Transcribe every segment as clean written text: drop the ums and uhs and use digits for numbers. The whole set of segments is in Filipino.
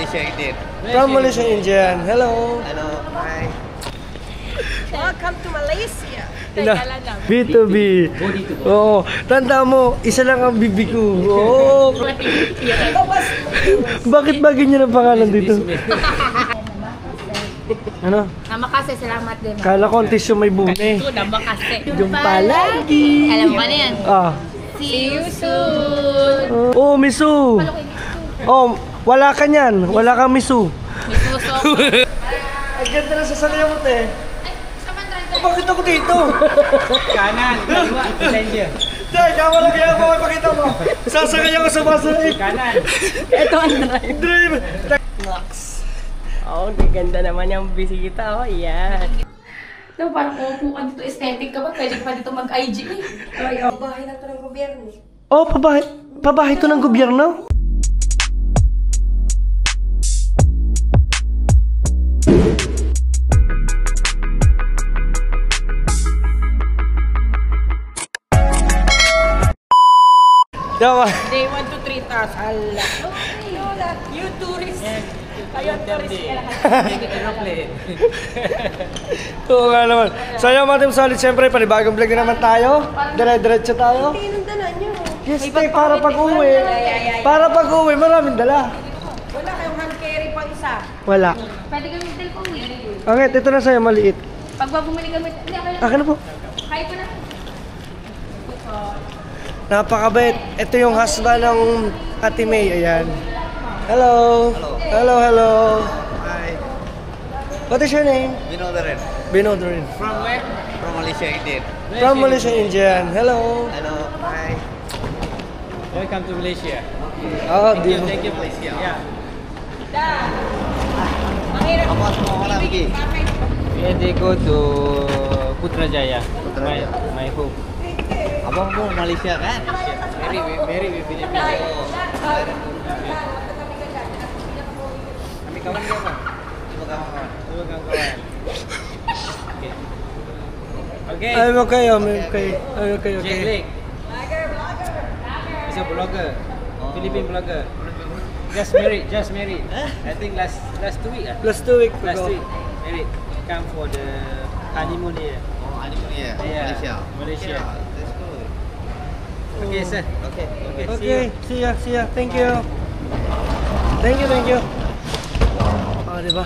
Malaysia Indian. From Malaysia Indian. Hello. Hello. Hi. Welcome to Malaysia. B2B. Oo. Tanda mo, isa lang ang bibi ko. Oo. Bakit ba ganyan ang pangalan dito? Ano? Namakase, salamat din. Kala ko ang tissue may bune. Namakase. Yung palagi. Alam mo ba na yan? Ah. See you soon. Oh, misu. Oh, wala ka niyan. Wala kang misu. May suso. Ang ganda na sasakyan mo, te. Oh, bakit ako dito? Kanan. Dalawa. Passenger. Te, kama lang kaya mo. Pakita mo. Sasakay ako sa bus. Kanan. Ito ang drive. Drive. Lux. Oh, ganda naman yung bisita. Oh, yan. Ito, parang uupo ka dito, aesthetic ka ba? Pwede pa dito mag-IG eh. Ay, oh. Bahay na ito ng gobyerno. Oh, pabahay to ng gobyerno? Yawa. They want to treat us. Allah. You tourists. Kayo tourist ka lang. Oo nga naman. So yung mga Team Solid, siyempre panibagong vlog na naman tayo. Dire-diretso tayo. Tinundanan nyo. Yes, te, para pag-uwi. Para pag-uwi, maraming dala. Wala kayong hand carry pang isa. Wala. Pwede kami mag-telepon eh. Okay, ito na sa'yo, maliit. Pag bumili kami, hindi ako lang. Akin na po. Kaya ko na. Napakabait. Ito yung husband ng Ate May. Ayan. Hello. Hello, hello. Hi. What is your name? Binodaren. Binodrin. From where? From Malaysia Indian. From Malaysia Indian. Hello. Hello. Hi. Welcome to Malaysia. Oh, di mo. Thank you, Malaysia. Yeah. Mahirap. Apa semua orang pergi? We go to Putrajaya. My home. Abang pun Malaysia kan? Very Filipino. Kami kawan dia apa? Cuma kawan-kawan. Dua kawan-kawan. Okay. I'm okay, I'm okay. I'm okay, Jack okay. Lake. He's a blogger. Philippine blogger. Just married. I think last 2 weeks. Last 2 weeks Last ago. week married. Come for the honeymoon here. Oh, honeymoon ya? Yeah. Malaysia. Malaysia. Yeah, that's good. Okay, sir. Okay. Okay, see ya. Thank you. Thank you. Oh, di ba?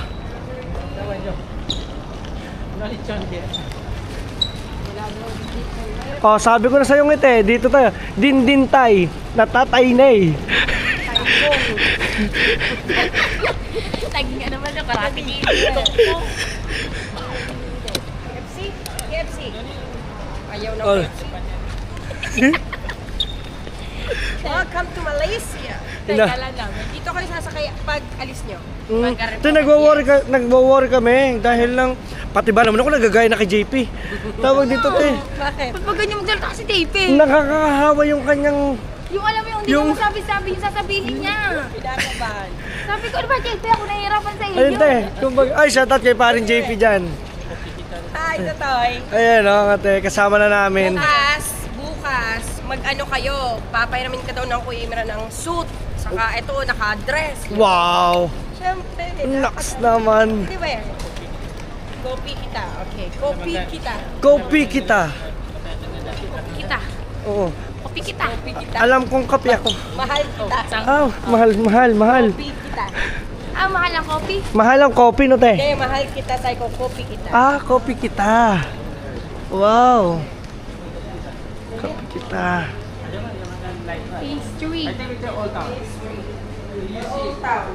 Oh, sabi ko na sa'yo ngiti, dito tayo. Dindintay, natatay na eh. Lagi nga naman yung karate ni KFC. Ayaw na Oh. KFC. Welcome to Malaysia. Ina. Teka lang. Dito kayo sasakay pag alis nyo. Ito, nagwo-worry kami dahil lang, pati ba naman ako nagagaya na kay JP. Tawag dito, te. Bakit? Ba't ba ganyan magsalita si Dave? Nakakahawa yung kanyang... Yung alam mo yung hindi Yung- mo sabi-sabi yung sasabihin niya. Pinakabahan. Sabi ko, ano ba, JP, ako nahihirapan sa iyo. Ayun, te. Kumbaga, ay, shoutout kay paring JP dyan. Hi, Totoy. Ayan, oh, ate, kasama na namin. Bukas, mag-ano kayo. Papairamin ka daw ng Kuya Imran ng suit. Saka ito, naka-dress. Wow! Siyempre. Naks naman. Di ba yan? Kopi kita. Okay, kopi kita. Kopi kita. Kita. Oo. Kopi kita. Kopi kita. Alam kong kape ako. Mahal kita. Ah, mahal. Kopi kita. Ah, mahal ang kopi. Mahal ang kopi, no, te? Okay, mahal kita. Sabi ko, kopi kita. Ah, kopi kita. Wow. Kopi kita. Pastry. Old Town.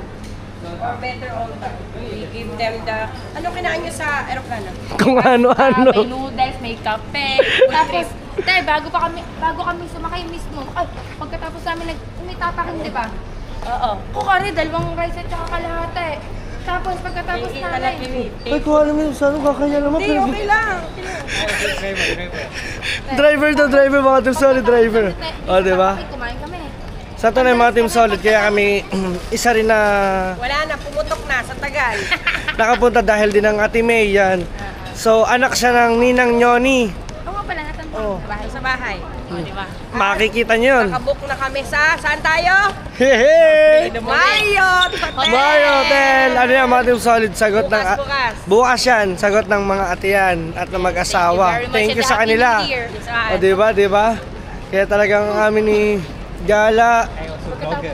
Or better Old Town. We give them the... Ano kinain nyo sa aeroplano? Kung ano-ano. May noodles, may kape. Tapos, bago kami sumakay mismo. Ay, pagkatapos namin umitapakin, di ba? Oo. Kukari, dalawang rice at saka kalahate. Tapos, pagkatapos namin. Ay, kung alam mo, saan kakaya naman. Hindi, okay lang. Driver, mga Team Solid driver. O, di ba? Kumain kami. Sa ito na yung mga Team Solid, kaya kami isa rin na Wala na, pumutok na sa tagal. nakapunta dahil din ng Ate May yan. So, anak siya ng Ninang Nyoni. Oo nga pala, natanong Oo. sa bahay. Sa bahay. di ba? Makikita nyo yun. Nakabook na kami sa, saan tayo? Hehe! Marriott Hotel! Mario Hotel! Ano yan, mga team solid? Sagot ng... Bukas. Bukas yan. Sagot ng mga atiyan at ng mag-asawa. Thank you sa kanila. O, diba? Kaya talagang ang amin ni Gala,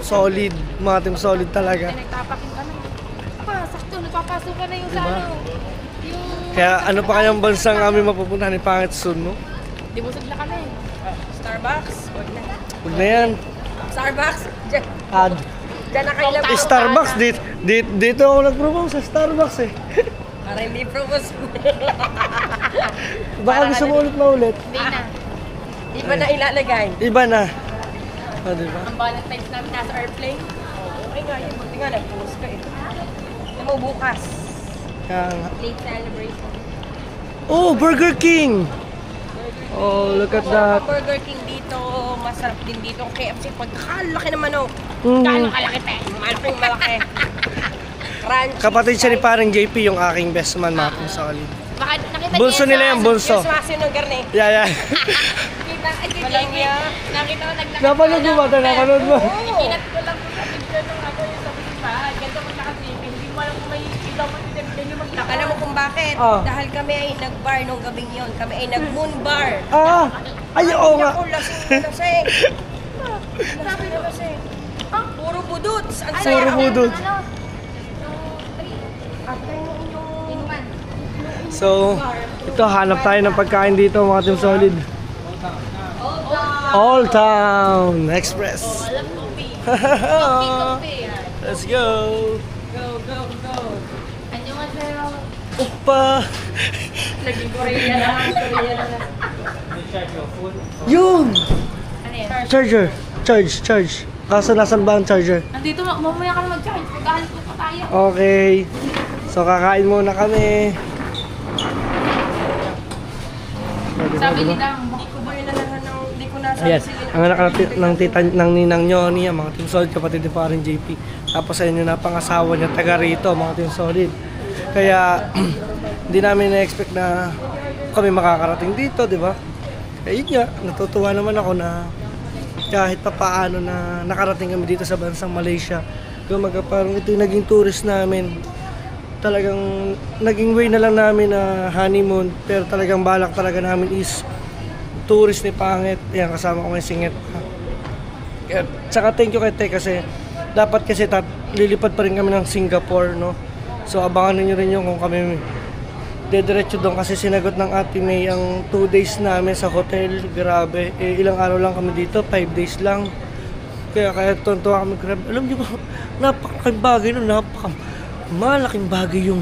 solid. Mga team solid talaga. Nagtapakin kami. Sakto, nagpapasok ka na yung sa ano. Yung... Kaya ano pa kayang bansang amin mapupuntahan ni Pangit soon, no? Di busog na kami. Starbucks? Huwag na. Huwag na yan. Starbucks? Diyan, Ad. diyan na kayo lang. Starbucks, dito ako nag-propose sa Starbucks eh. Para hindi propose. Baka gusto mo ulit maulit. Hindi na. Di ba na ilalagay? Iba na. O, diba? Ang Valentine's namin nasa airplane. Okay nga yun. Buti nga nag-post ka eh. Alam mo bukas. Kaya nga. Late celebration. Oh, Burger King! Oh, look at that. Burger King dito. Masarap din dito. Ang KFC. Pagkakalaki naman oh. Gano'ng kalaki pe? Malaking malaki. Crunchy. Kapatid siya ni parang JP, yung aking best man, mga team solid. Baka nakita Bulso niya nila yung bulso. Yung sumasin ng garne. Yeah. Nakita, ay, si Walang JP. niya. Nakita ko naglakad. Napanood mo ba ito? Napanood mo? Ikinat ko lang po sa picture nung ako yung sa pisimbahan. Ganito maglakas-JP. Hindi mo alam kung may ikaw mo tinagdan yung maglakad. Alam mo kung bakit? Oh. Dahil kami ay nag-bar nung gabing yun. Kami ay nag-moon bar. Ay, oo nga. Ako, lasing. Sabi na lasing. Puro budots. Ang Ano, saya. Puro budot. Ano? In one. So, ito, hanap tayo ng pagkain dito, mga team solid. Old Town Express. Alam ko, P. Kopi. Let's go. Ano nga sa'yo? Upa. Naging Korea lang. Yun. Ano yan? Charger. Charge. Kaso nasan ba ang charger? Nandito, mamaya ka na mag-charge. Pagkahalit ko pa tayo. Okay. So, kakain muna kami. Sabi ni Dang, Hindi ko ba yun nalahan ng... Hindi ko nasa... Ayan, ang anak ng tita ng ninang nyo niya, mga team solid, kapatid ni parang JP. Tapos sa inyo na pangasawa niya, taga rito, mga team solid. Kaya, hindi namin na-expect na kami makakarating dito, di ba? Kaya yun nga, natutuwa naman ako na kahit pa paano na nakarating kami dito sa bansang Malaysia. Kumaga parang ito yung naging tourist namin. Talagang naging way na lang namin na honeymoon, pero talagang balak talaga namin is tourist ni Pangit. Yan, kasama ko may singit. Tsaka thank you kay Te kasi dapat kasi lilipad pa rin kami ng Singapore, no? So abangan niyo rin yung kung kami dediretso doon kasi sinagot ng Ate May ang 2 days namin sa hotel. Grabe, ilang araw lang kami dito, 5 days lang. Kaya tontuwa kami, grabe. Alam niyo ba, napakalaking bagay nun, malaking bagay yung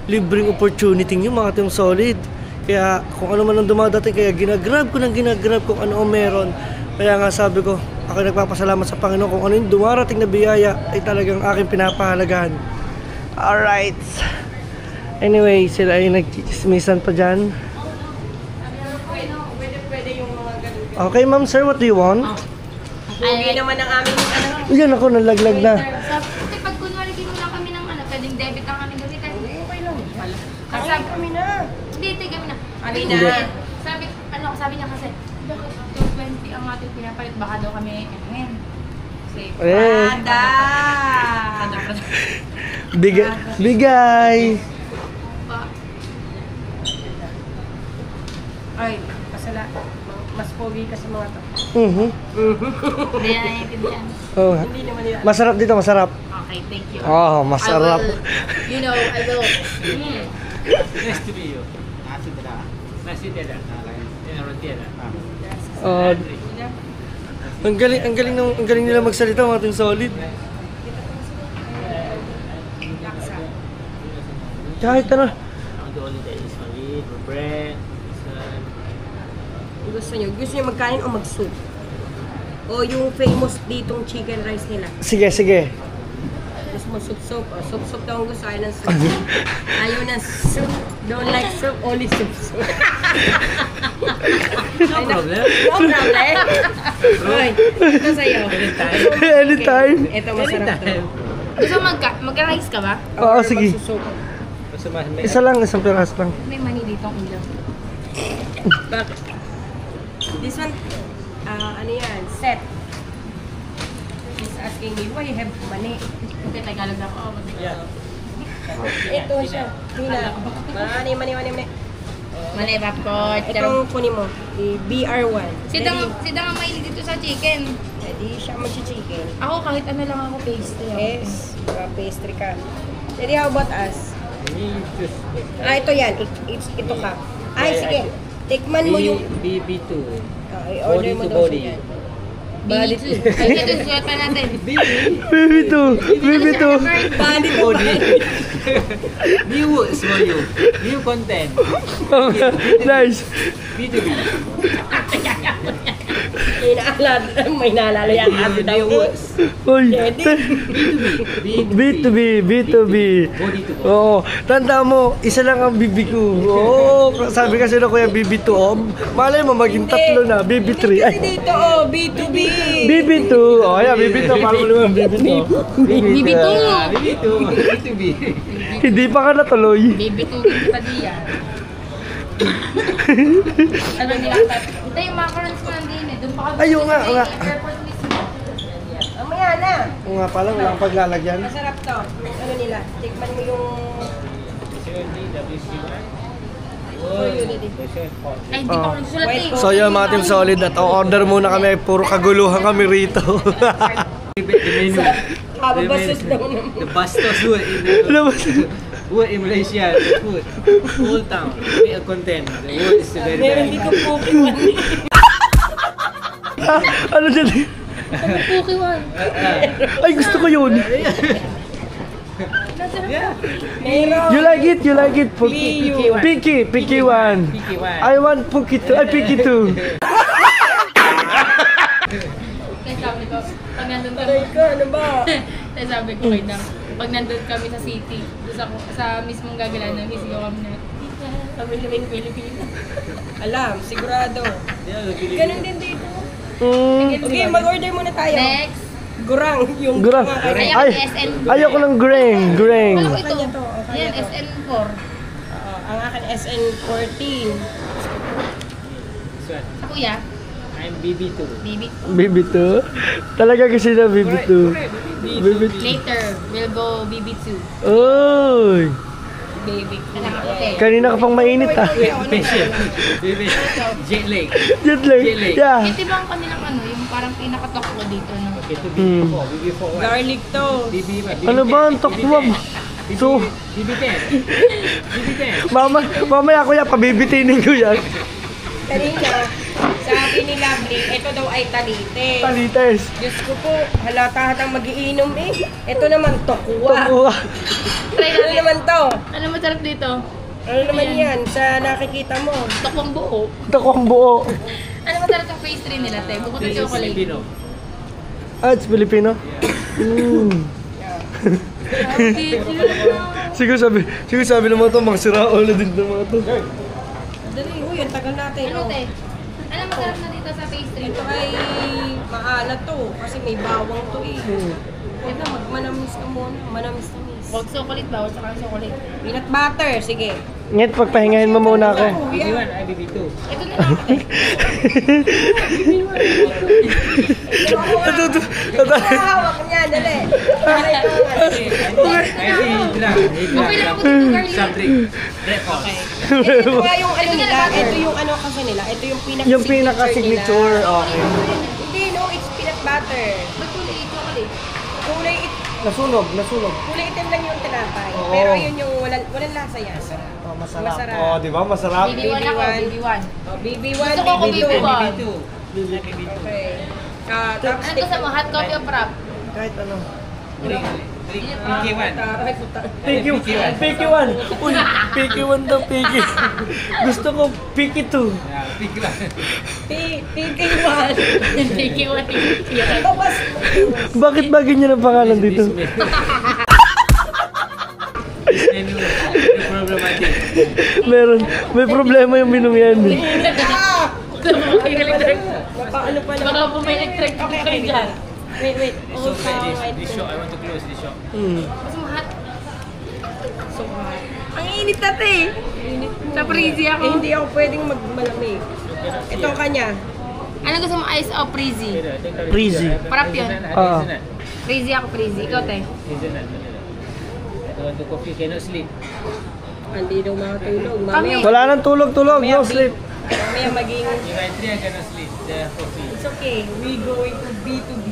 libreng opportunity yung mga team solid. Kaya kung ano man ang dumadating, kaya ginagrab kung ano ang meron. Kaya nga sabi ko, ako nagpapasalamat sa Panginoon kung ano yung dumarating na biyaya ay talagang aking pinapahalagahan. Alright. Anyway, sila ay nagchismisan pa dyan. Pwede yung mga ganun. Okay ma'am, sir, what do you want? Pugi naman ang aming ano. Yan ako, nalaglag na. Kasi pag kunwari kinuha kami ng ano, pwedeng debit ang aming gamitan. Okay lang. Kasi Kami na. hindi, kami na. Kami Hindi. na. Sabi niya kasi, bakit 220 ang ating pinapalit? Baka daw kami, ngayon. Kasi, Ada. Bigay. Ay, pasala. Mas pogi kasi mga to. hindi na naiintindihan. Oh, Hindi naman nila. masarap dito, masarap. Okay, thank you. Oh, masarap. I will, you know, I will. Nice to meet you. Nasi tiada. Yang roti ada. Oh, ang galing nila magsalita, mga team solid. Kahit ano. Ang only day is solid, bread, Gusto nyo magkain o mag-soup? O yung famous ditong chicken rice nila? Sige. Gusto mo soup? O, soup daw ang gusto. Ayaw ng soup. Ayaw ng soup. Don't like soup, only soup. no problem. No problem. Hoy, ito sa'yo. Anytime. Ito masarap to. Gusto mag-rice ka ba? Oo, sige. Magsusoup. Basta may Isa lang, isang piraso lang. May mani dito ang ilaw. Bakit? This one, Ano yan? Set. He's asking me, why you have money? Hindi, Tagalog ako. Ito siya. Tina. Mani. Mali, Rapkot. Itong kunin mo. BR1. Sidang ang mahilig dito sa chicken. Hindi siya mag-chicken. Ako kahit ano lang ako pastry. Yes. Pastry ka. Jadi how about us? Ito yan. Ito ka. Ay, sige. Tikman mo yung... BB2. I-order mo daw siya yan. Bali. Ay, ito sulat pa natin. BB2. BB2. Bali Body. New for you. New content. Nice. B2B. May naalala yan. Ate daw ko. Uy. B2B. B2B. Body to Oo. Tanda mo, isa lang ang BB ko. Oo. Sabi kasi na kuya BB2. Oh, malay mo, maging tatlo na. BB3. Ay. Kasi dito, B2B. BB2. Oh, ayan, BB2. Paano mo naman BB2? BB2. B2. B2B. Hindi pa ka natuloy. BB2 kita diyan. Ano nilapat? Ito yung macarons ko nandun eh. Doon pa kami. Ayun nga, nga. Airport mismo. Mamaya na. Oo nga pala, walang paglalagyan. Masarap to. Ano nila? Tikman mo yung... Ay, hindi pa ako nagsusulat eh. So yun mga team solid at order muna kami. Puro kaguluhan kami rito. The menu. Kababasos daw naman. The bastos food food in Malaysia. The food. Whole town. May a content. The word is very Meron bad. dito Pokemon. Ano dyan? Pukiwan. Ay, gusto ko yun. Yeah. Meron. You like it? You like it? Picky. Picky one. Picky one. I want Picky two. Ay, Picky two. Kaya sabi ko, pag nandun kami, Aray ka, ano ba? kaya sabi ko kay Dang, pag nandun kami sa city, doon sa mismong gagalan na, misigaw kami na, kami namin Pilipino. Alam, sigurado. Ganun din dito. Okay, mag-order muna tayo. Next, Gurang. Yung Gurang. ay Ay, ako SN. ayoko ng greng. Greng. Ano ito? Kanya to, o, kanya Yan, to. SN4. Ang akin SN14. Sa kuya, I'm BB2. baby. BB2? Talaga kasi na BB2. BB2. Later, we'll go BB2. Uy. Baby. Alam ako, te. Kanina ka pang mainit ha. Patient. BB. Jet lag. Jet lag. Yeah. Ito ba ang kanilang ano, yung parang pinakatok ko dito, no? Ito BB4. BB4. Garlic to. BB1. Ano ba ang tokwab? So, BB10. BB10. mamaya kuya, pabibitinin ko yan. Kanina, sabi ni Lovely, ito daw ay talite. Palites. Diyos ko po, halata hatang magiinom eh. Ito naman, tokwa. Tokwa. Try Ano natin. naman to? Ano masarap dito? Ano naman yan sa nakikita mo? Tokwang buo. Tokwang buo. Ano masarap yung pastry nila, te? Bukod sa This is chocolate. Filipino. Ah, it's Filipino? Siguro sabi ng mga to, mga sirao na din ng mga to. Dali, uy, ang tagal natin. Ano, Oh. te? Ano masarap na dito sa pastry? Ito ay maalat to kasi may bawang to eh. Ito, manamis ka muna. Manamis-namis. Huwag chocolate ba? Huwag saka chocolate. Peanut butter, sige. Ngayon, pagpahingahin mo muna ako. BB1 ay BB2. Ito na lang, te. Hawak niya, dali. Para ito. Okay lang ako dito, Carly. Soft drink. Okay. Ito nga yung ano nila. Ito yung ano kasi nila. Ito yung pinaka-signature Yung pinaka-signature, okay. nila. Hindi, no. It's peanut butter. Ba't kulay chocolate? Nasunog. Kulay itim lang yung tinapay. Oo. Pero yun yung walang lasa yan. Oh, masarap. Masarap. Oh, di ba? Masarap. BB1 ako, BB1. Oh, BB1, Gusto ko BB2. BB1. Okay. Tapos Ano gusto mo? Hot coffee o frap? Kahit ano. BK1. Taray, puta. Picky one. Uy, picky one daw, picky. Gusto ko picky two. BK1. PK1. BB1. Tapos, Bakit ba ganyan ang pangalan dito? This menu is problematic. May problema yung minong yan. paano pa Baka naman? po may electric kayo dyan. Wait. So this show, I want to close this show. Mas mahat. So hot. Ang init natin. Sa freezy ako. Hindi ako pwedeng magmalamig. Ito kanya. Ano gusto mo, ice o frizzy? Frizzy. Parap yun. Oo. Frizzy ako, frizzy. Ikaw, te. Hazelnut, vanilla. I don't want to coffee, cannot sleep. Hindi daw makatulog. Kami. Mamaya, Wala nang tulog, no sleep. mamaya maging... If I drink, I cannot sleep. The coffee. It's okay. We going to B2B.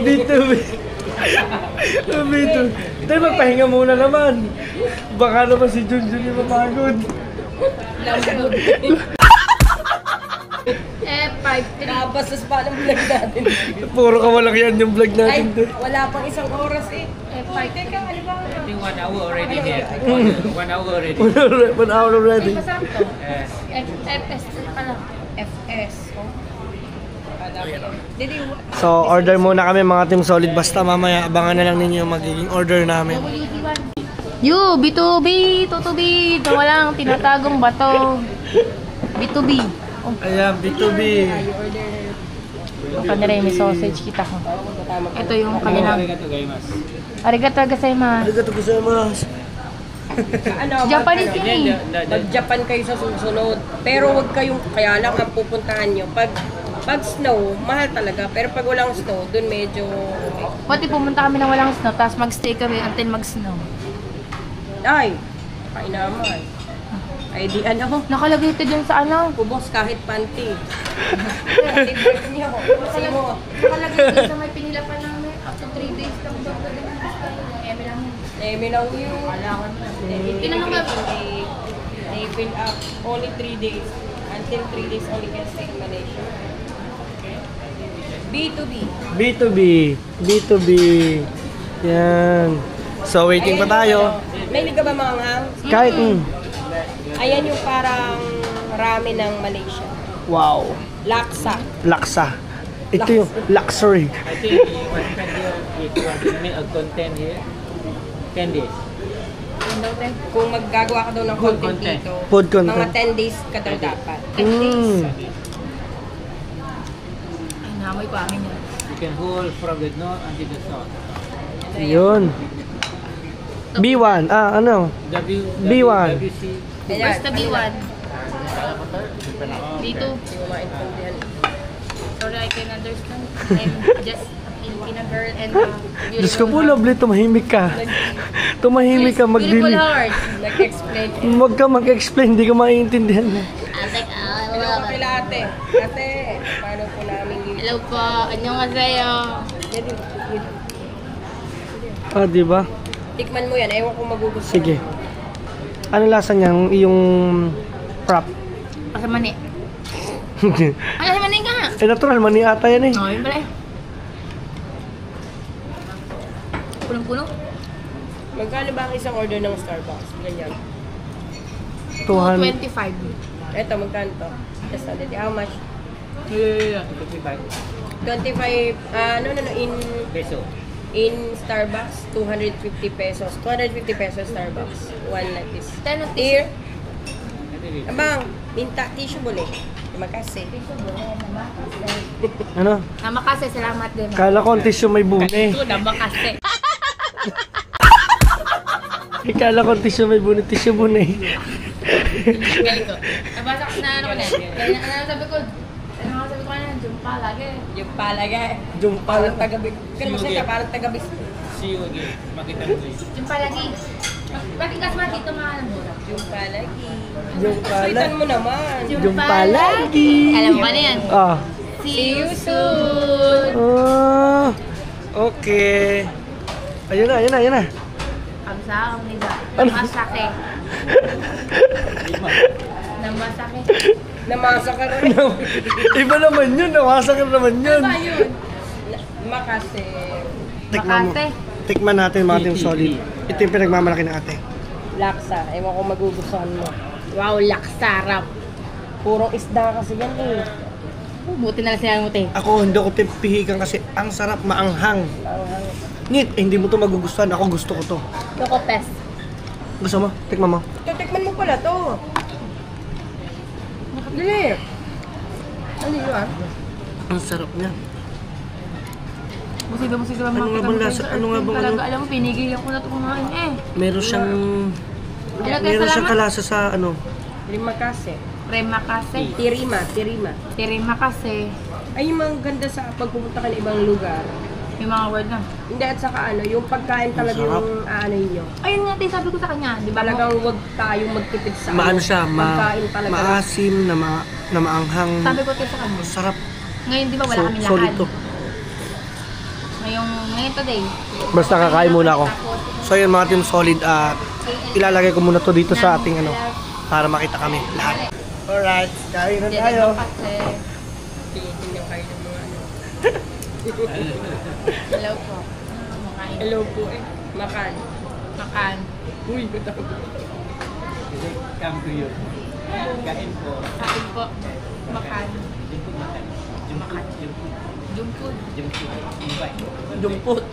B2B. B2B. Tayo magpahinga muna naman. Baka naman si Junjun yung mapagod. F53. Nakabasas pa ng vlog natin. Puro kawalakihan yung vlog Ay, natin. te. wala pang isang oras eh. F5. Teka, ano ba? I think 1 hour already here. 1 hour already. 1 hour Ay, already. masarap to. Yes. FS pala. FS. Oh. Didi, So, order muna kami mga Team Solid. Basta mamaya, abangan na lang ninyo yung magiging order namin. You, B2B, B2B. Walang tinatagong bato. B2B. Oh, Ayan, B2B. yung kanila may sausage, kita ko. Ito yung kanilang. Arigato gozaimasu. Arigato gozaimasu. Arigato gozaimasu. ano, Japanese yun eh. Mag-Japan kayo sa susunod. Pero wag kayong, kaya lang ang pupuntahan nyo. Pag snow, mahal talaga. Pero pag walang snow, dun medyo okay. Pati pumunta kami na walang snow, tapos mag-stay kami until mag-snow. Ay, kainaman. Ay di ano, Nakalagay ito dun sa ano. kubos kahit panty. Tibert niyo. Kasi mo. Nakalagay dun sa may pinilapan namin. Up to 3 days lang daw. Eme lang yun. Nemi lang yun. Tinanong ba? They fill up only 3 days. Until 3 days only can stay in Malaysia. B2B. B2B. B2B. Yan. So, waiting pa tayo. May liga ba manghang? Kahit, Ayan yung parang ramen ng Malaysia. wow. Laksa. Laksa. Ito yung luxury. I think you want if you want to make a content here, 10 days. Kung maggagawa ka daw ng Food content content. dito, Food content. mga 10 days ka daw dapat. Ay, namoy ko amin yun. You can hold from the north until the south. Yun. B1. Ano? B1. WC. First na B1. B2. Hindi mo maintindihan. Sorry, I can understand. I'm just a Filipina girl and Diyos ko po, lovely. Tumahimik ka. Tumahimik ka. Beautiful heart. Nag-explain. Huwag ka mag-explain. Hindi ka maintindihan. Hello ko kila ate. Ate, paano po namin yun? Hello po. Annyeonghaseyo. Diba? Tikman mo yan. Ewan kung magugustuhan. Sige. Ano lasa niyang yung prop? Pasamani. Ano sa mani ka? Natural, mani ata yan eh. Oh, yun pala eh. Punong-puno? Magkano ba ang isang order ng Starbucks? Ganyan. 200. 25. Eto, magkano to? Just under. How much? Yeah. 55 25, peso. in Starbucks, 250 pesos. 250 pesos Starbucks. One like this. 10 of Here. Abang, minta tissue boleh. Terima kasih. Ano? Namakase, salamat din. Kala ko ang tissue may bune. Ito, namakase. Kala ko ang tissue may bune. Tissue bune. Galing ko. Nabasa ko na ano ko na. Kaya ano sabi ko na, jumpa lagi. Yung palagay. Jumpa. Parang taga-bis. Kaya masaya, parang taga-bis. See you again. Makita mo please. Jumpa lagi. Bakit kasi dito mahal ang mura? Yung palagi. Jumpa Suitan mo naman. Jumpa lagi. Alam mo ba na yan? See you soon. Okay. Ayun na. Kamsahamnida. Nida. Ano? Namasake. Namasake. Namasa ka rin. Iba naman yun. Nawasa ka naman yun. Ano ba yun? Makase. Tikman mo. Makate. Tikman natin mga Team Solid. Ito yung pinagmamalaki ng ate. Laksa. Ewan ko magugustuhan mo. Wow, laksarap. Purong isda kasi yan eh. Buti na lang siya mo, te. Ako hindi ko pihikan kasi ang sarap maanghang. Ngit, hindi mo to magugustuhan. Ako gusto ko to. Loco pest. Gusto mo? Tikman mo. Tikman mo pala to. Dali. Ano yun? Ang sarap niya. Musiga ba Ano nga bang lasa? Ano nga bang ano? Talaga, alam mo, pinigilan ko na ito kumain eh. Meron siyang... Ilagay Meron siyang salamat. kalasa sa ano. Lima kasi. Prema kasi. Tirima. Tirima kasi. Ay, yung mga ganda sa pagpupunta ka ng ibang lugar. Yung mga word na. Hindi, at saka ano, yung pagkain talaga Masarap. yung aanay nyo. Ayun nga, tayo sabi ko sa kanya. Di ba? Talagang huwag tayong magtipid sa Maano siya, pagkain talaga. maasim, na maanghang. Sabi ko tayo sa kanya. Sarap. Ngayon, di ba, wala kami Solid lakad. to. Ngayon today. Basta kakain muna ako. So yun mga team solid, ilalagay ko muna to dito sa ating ano, para makita kami lahat. Alright, kain na tayo. Tinitingnan kayo ng mga ano. Hello po. Makain. Hello po eh. Makan. Makan. Uy, ba't Come to you. Kain po. Kain po. Makan. Makan. Jungkook. Invite. Jumput.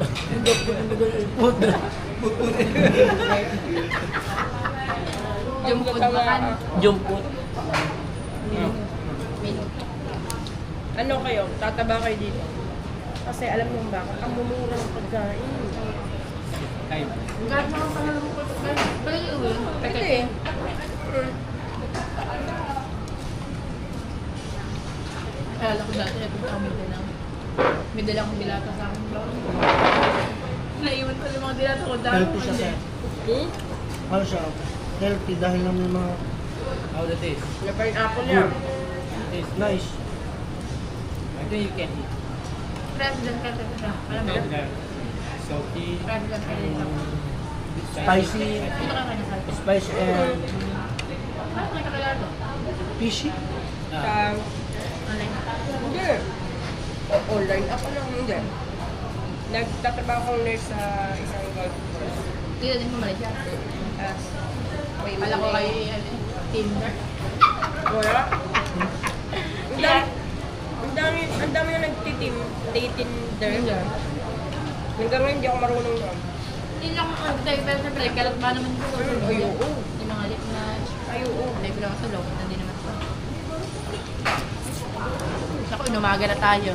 Jungkook makan. Jumput. Ano kayo? Tataba kayo dito? Kasi alam mo bakit? Ang mumura ng pagkain. Kain. Kahit naman pala ng pagkain. Pwede uwi. Pwede eh. Kala ko dati na ito kami din lang. May dala akong dilata sa akin. Naiwan ko yung mga dilata ko dahil. Healthy siya, sir. Hmm? Ano siya? Healthy dahil lang may mga How the taste? Na pineapple yan. Taste. nice. I think you can eat. President ka siya. Alam mo? Salty. President ka dito. Spicy, Dito ka kanya sa spicy and Ano ka kakilala to? fishy. Ah. Online. Hindi. Online ako lang, hindi. Nagtatrabaho akong nurse sa isang golf course. Dito din pumalit siya. Tapos, may Kala ko kayo ano, Tinder. Wala. Ang dami na nagtitim, Tinder. Hanggang ngayon, hindi ako marunong doon. Hindi lang ako mag-dive, pero syempre, kalat ba naman ito? Ay, oo. Yung mga lip na, Ay, oo. dive lang ako sa loob, hindi naman ito. Ako, inumaga na tayo.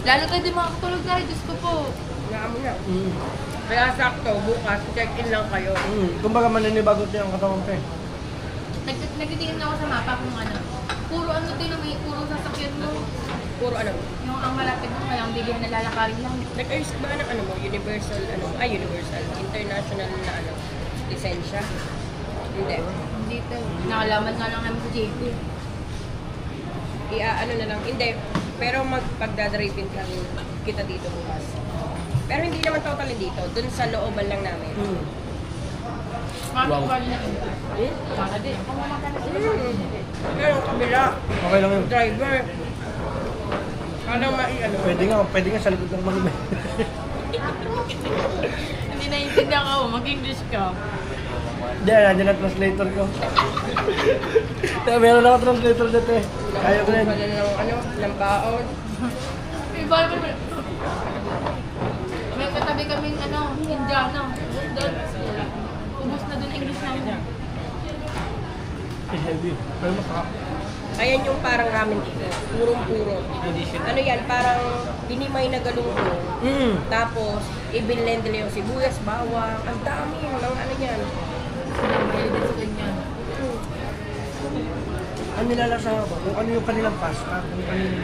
Lalo tayo din makakatulog na rin, Diyos ko po. Nga mo na. Kaya sakto, bukas, check-in lang kayo. Kumbaga maninibagot niya ang katawan ko eh. Nagtitingin ako sa mapa kung ano. Puro ano din, puro sasakyan mo. Puro ano. Yung ang malapit mo, walang bilhin na lalakarin lang. Nag-ayos ka ba ng ano mo, universal, international na ano, lisensya? Hindi. Dito, nakalaman nga lang namin sa JP. Ano na lang, hindi. Pero magpagdadrapin kami kita dito bukas. Pero hindi naman totally dito, dun sa looban lang namin. Wow. Na rin. Hmm? Maka din. Pero ang kabila, Okay lang yun. driver. Parang Pwede nga sa likod ng mga Hindi naiintindihan ka, mag-English ka. Hindi, nandiyan ang translator ko. Meron ako translator dito eh. Kaya ko rin. wala ng baon. Iba naman. May katabi kaming Indiano. Doon, ubus na doon English namin. Heavy. Pero masarap. Ayan yung parang ramen dito. Purong-puro. Ano yan, parang binimay na galunggong. Tapos, i-blend nila yung sibuyas, bawang. Ang dami yung mga ano yan. Mahilig din sa ganyan. Ang nilalasa ko, kung ano yung kanilang pasta, kung ano yung...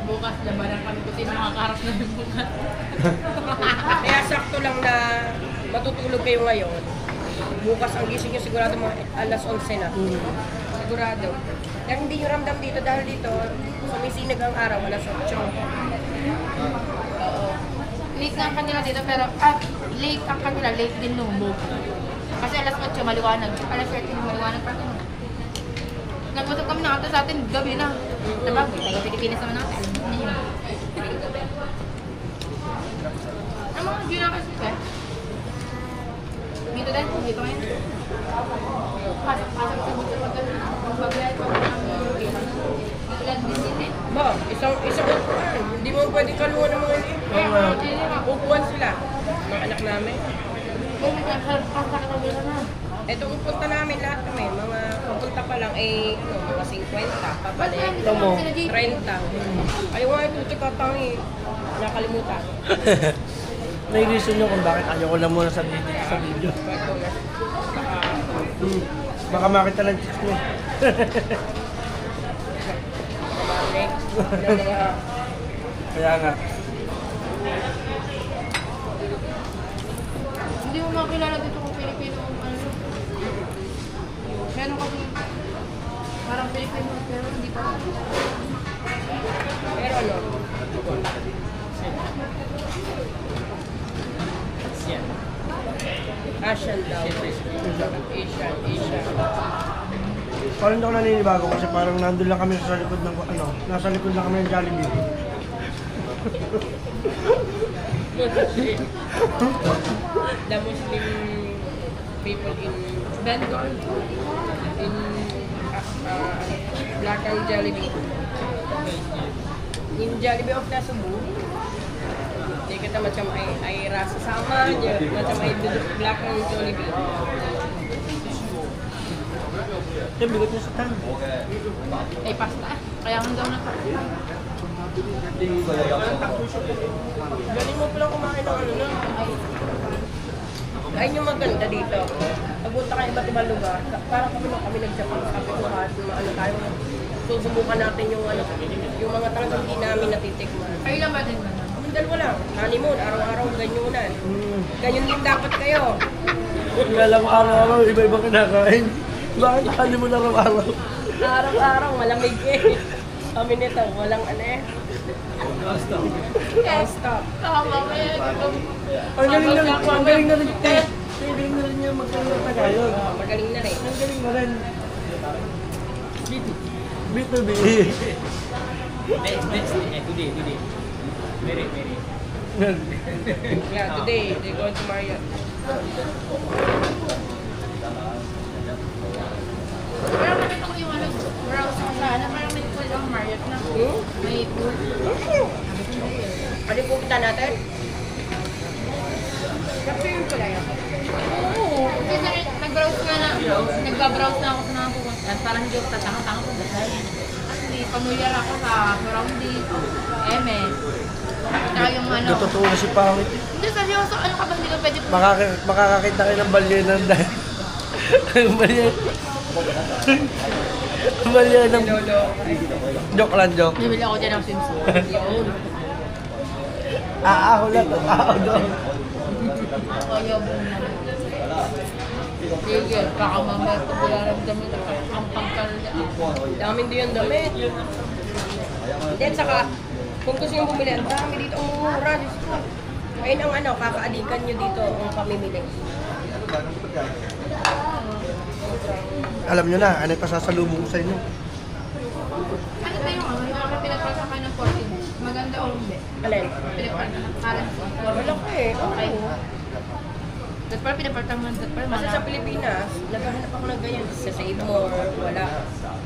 Bukas, labanan kami kasi nakakarap na yung bukas. Kaya sakto lang na matutulog kayo ngayon. Bukas ang gising nyo sigurado mga alas 11 na. Sigurado. Kaya hindi nyo ramdam dito dahil dito, sumisinag ang araw, alas 8. Oo. Late nga ang kanila dito, pero late ang kanila, late din lumog. Kasi alas 8 maliwanag, alas 13 maliwanag pa rin. Nag-usap kami na sa atin, gabi na. Diba? Taga Pilipinas naman natin. Ang mga Juna kasi eh. Dito din, dito ngayon. Pasok sa buto pag magbayad pa ng ilan din din eh. Ba, isang upuan. Hindi mo pwede kaluan ng mga upuan sila. Mga anak namin. Kung nagkakaroon ka sa kabila na. Ito pupunta namin lahat kami. Mga pupunta pa lang mga 50. Pabalik. Ito mo. 30. Ayaw nga ito, tikatangi. Nakalimutan. May reason nyo kung bakit ayaw ko lang muna sa video. Baka makita lang chicks mo. next. Ng mga Kaya nga. Hindi mo makilala dito kung Pilipino o ano. Meron kasi parang Pilipino pero hindi pa. pero ano, Yan. Asian daw. Asian. Parang hindi ako naninibago kasi parang nandun lang kami sa likod ng ano, nasa likod lang kami ng Jollibee. The Muslim people in Bengal, in Black and Jollibee. In Jollibee of Cebu, hindi kita macam ay rasa sama aja, macam ay duduk Black and Jollibee. Kaya bigot niya sa tan. Ay pasta. Kaya ang daw na Galing mo pala kumain ng ano na. Ayun yung maganda dito. Pagpunta kayo iba't ibang lugar, parang kami nag-Japan, sabi ko kahit ano tayo, susubukan natin yung ano, yung mga talagang hindi namin natitikman. Kayo lang ba din na? Kami dalawa lang, honeymoon, araw-araw ganyunan. Ganyan din dapat kayo. Kaya lang araw-araw, iba-ibang kinakain. Bakit nakali mo na araw-araw? Araw-araw, malamig eh. Kami nito, walang ano eh. Stop. Tama ba yan? Ang galing na rin, ang galing na rin, Ted. Ang galing na rin niya magkano Tagalog. Magaling na rin. Ang galing na rin. B2B. Next, today. Very. Yeah, today, they're going to Marriott. Parang nakita ko yung ano, browse ko sana, parang may pool ang Marriott na. May pool. Ano po kita natin? Capture ko lang yan. Oo. Kasi nag-browse nga na, nagbabrowse na ako sa mga pupuntahan. Parang hindi ako tatanga-tanga po dahil. Kasi pamilyar ako sa Surrounding, MS. Tsaka yung ano. Natuturo si Pangit. Hindi, seryoso. Ano ka ba hindi ka pwede po? Makakakita kayo ng balyenan dahil. Balyen. Balyen ng... Joke lang, joke. Bibili ako dyan ng swimsuit. Yun. Aaho lang, aaho doon. Ayaw mo na. Sige, baka mamaya ito bularamdamin na ang pangkalya. Damin din yung damit. Then saka, kung gusto nyo bumili, ang dami dito ang mura. Diyos ko. Ayun ang ano, kakaalikan nyo dito ang pamimili. Alam nyo na, ano yung pasasalubong ko sa inyo? Ano ba yung ano? Yung mga pinagpasa kayo ng 14? Maganda o hindi? Alin? Pinagpasa ng currency. Wala ko eh. Okay. That's parang pinapalitan mo. That's parang Kasi sa Pilipinas, naghahanap ako ng ganyan. Sa Save More, wala.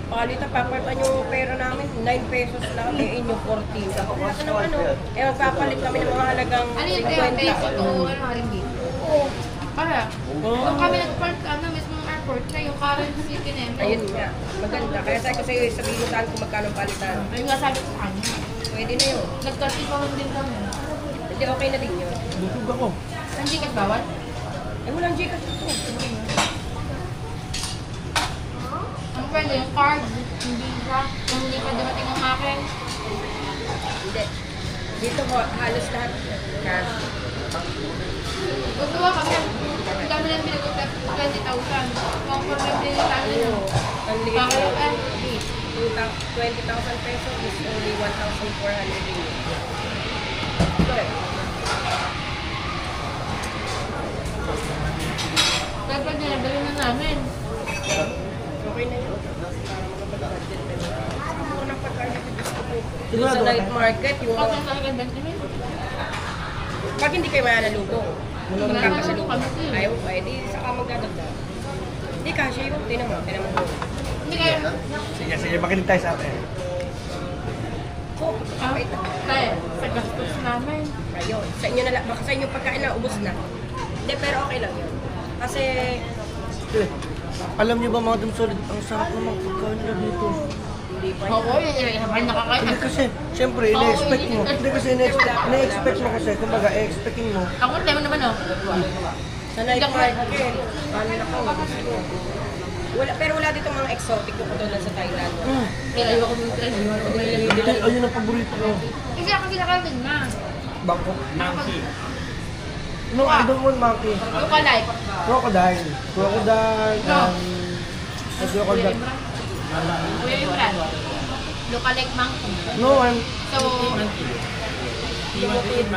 Pakalita, papalitan yung pera namin, 9 pesos lang, eh inyo 14. Ako kasi ng ano, eh magpapalit kami ng mga halagang ano yung 10 peso to ano ringgit? Oo. Para. Kung kami nag-park ano mismo ng airport na yung currency kinemo. Ayun nga, maganda. Kaya sabi ko sa'yo, sabihin mo saan kung magkano palitan. Ayun nga sabi ko sa kanya. Pwede na yun. Nagkasipahan din kami. Hindi, okay na din yun. Butog ako. Ang Gcash bawal? Eh, walang Gcash ito. Ang pwede yung card, hindi siya. Kung hindi pa dumating ang akin. Hindi. Dito ko, halos lahat cash. Gusto ko kasi, ang dami lang binag-usap, 20,000. Kung problem din yung tayo Oo. Ang liit Bakit lang. eh? 20,000 pesos is only 1,400 ringgit. Correct. Dapat nilabali na namin. Okay na yun. Para makapag-budget na yun. Siguro ng pagkain ko gusto ko. Sigurado Sa ka? night market, yung Kasi mga... sa akin, 20 minutes. Pag hindi kayo mananaluto, Mananaluto kami din. ayaw pa, edi saka magdadagdag. Hindi kasi yun, tinan mo mo. Hindi kayo. Sige, makinig tayo sa atin. So, wait. Kaya, sa gastos namin. Ayun, sa inyo na lang, baka sa inyo pagkain na, ubos na. Hindi, pero okay lang yun. Kasi, Alam niyo ba mga dumsolid, ang sarap naman pagkain nila dito. hindi pa Oo, habang nakakain. Hindi kasi, siyempre, ina-expect mo. Hindi kasi, ina-expect mo kasi, kumbaga, expecting mo. Ako, tayo naman oh. sa night market, ano na ko, gusto ko. Pero wala dito mga exotic yung katulad sa Thailand. Kaya ayoko nung try. Ayun ang paborito ko. Kasi ako kinakain nga. Bangkok. Monkey. No, I don't want monkey. Lookalike. Crocodile. Crocodile. No. Crocodile. Kuya Imran. Lookalike monkey. No, I'm... So, lookalike.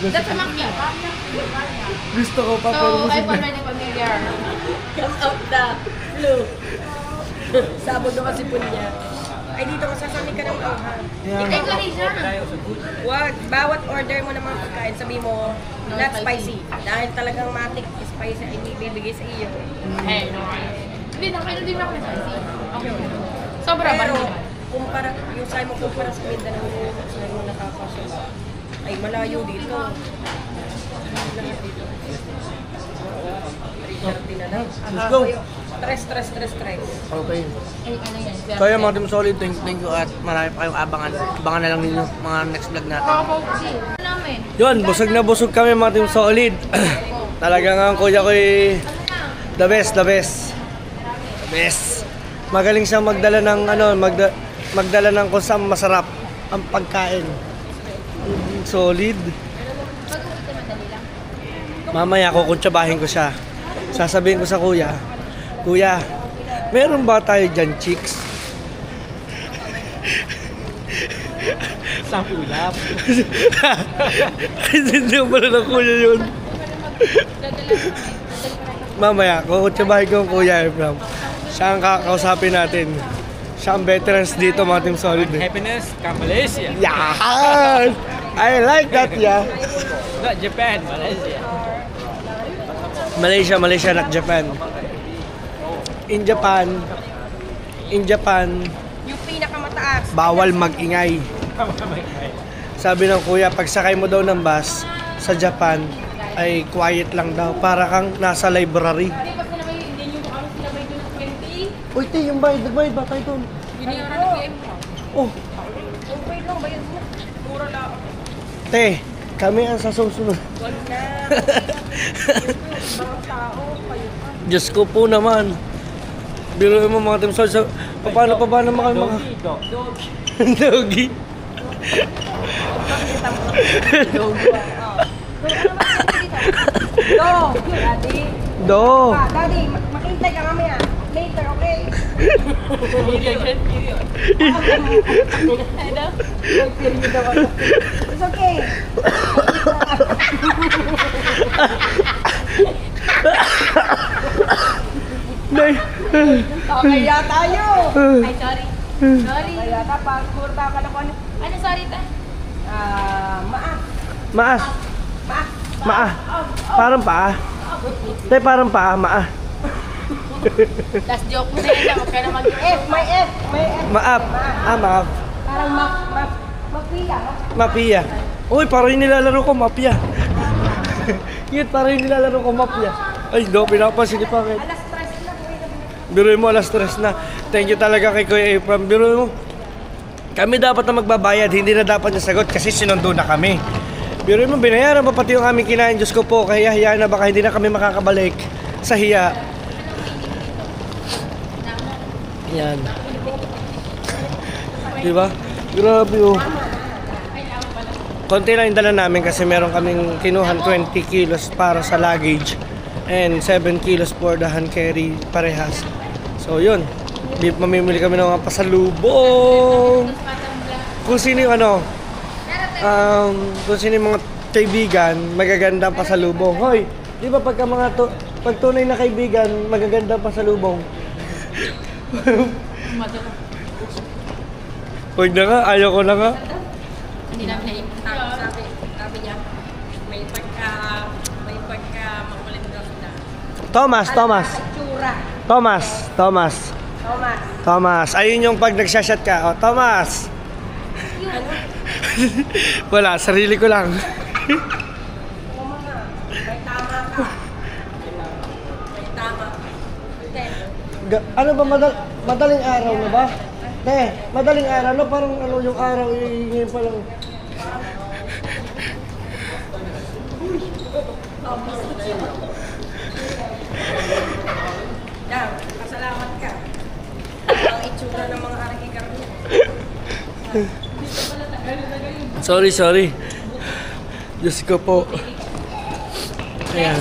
That's a monkey. Gusto ko pa, pero So, busog I'm na. already familiar. Come out the flu. Sabog na kasi po niya. Ay, dito masasanay ka ng auhan. Itay ko rin siya. Wag, bawat order mo ng mga pagkain, sabi mo, No not spicy. spicy. Dahil talagang matik spicy ay ibibigay sa iyo. Eh, no. Hindi na, kayo din ako ng spicy. Okay. Sobra ba Pero, naman? kumpara, yung sa'yo mo kumpara sa Mindanao, sa'yo mo nakakasya. Ay, malayo dito. Lahat dito. Let's go. Stress. Okay. Ay, ano yan? So yun mga Team Solid, thank you at marami pa kayong abangan. Abangan na lang ninyo mga next vlog natin. Kakapoksi. Ano namin? Yun, busog na busog kami mga Team Solid. Talagang ang kuya ko the best. Magaling siyang magdala ng magdala ng kung saan masarap ang pagkain. Solid. Mag-uwi madali lang. Mamaya kukuntsabahin ko siya. Sasabihin ko sa kuya, Kuya, meron ba tayo dyan chicks? Sa ulap. Hindi mo pala ng kuya yun. Mamaya, kukuntsabahin ko ang kuya Efram. Siya ang kakausapin natin. Siya ang veterans dito mga Team Solid. Happiness, come Malaysia. Yan! I like that, yeah. Not Japan, Malaysia. Malaysia, not Japan. In Japan, Yung pinakamataas. bawal mag-ingay. Sabi ng kuya, pag sakay mo daw ng bus sa Japan, ay quiet lang daw. Para kang nasa library. Hindi pa sinabay, hindi nyo kami sinabay doon ng 20. Uy, te, yung bayad, nagbayad ba tayo doon? Binayaran ng PM ko. Oh, Okay lang, bayad mo. Mura lang. te, kami ang sa susunod. Wag na. Mga tao, kayo pa. Diyos ko po naman. Biruin mo mga Team Solid, paano naman kayo mga... Dogi. Daddy. Do. Daddy, makintay ka mamaya. Later, okay? It's okay. Nay. Kaya tayo. Ay, sorry. Sorry. Kaya kapag kurta ka na kung ano. Ano, sorry ta? Maas. Maas. Maas. Maa. Parang paa. Te, parang paa, maa. Last joke mo na yan. Huwag ka na mag- F, may F. May F. Maap. Ah, maap. Parang mapila. Mapia. Uy, parang yung nilalaro ko, mapia. Yun, parang yung nilalaro ko, mapia. Ay, do, pinapansin ni Pangit. Alas 3 na. Biruin mo, alas 3 na. Thank you talaga kay Kuya Efram. Biruin mo. Kami dapat na magbabayad, hindi na dapat niya sagot kasi sinundo na kami. Biruin mo, binayaran pa pati yung aming kinain. Diyos ko po, kaya hiya na baka hindi na kami makakabalik sa hiya. Yan. Diba? Grabe oh. Konti lang yung dala namin kasi meron kaming kinuhan 20 kilos para sa luggage and 7 kilos for the hand carry parehas. So yun, mamimili kami ng mga pasalubong. Kung sino yung kung sino yung mga kaibigan, magaganda ang pasalubong. Hoy, di ba pagka pag tunay na kaibigan, magaganda ang pasalubong. Huwag na nga, ayaw ko na nga. Hindi namin naiipon. Sabi niya, may pagka makulit daw sila. Thomas. Tsura. Thomas. Ayun yung pag nagsashot ka. Oh, Thomas. Wala, sarili ko lang. May tama ka. May tama. Ano ba, madaling araw na ba? Madaling araw na, parang yung araw, ngayon pa lang. Sorry. Diyos ko po. Ayan.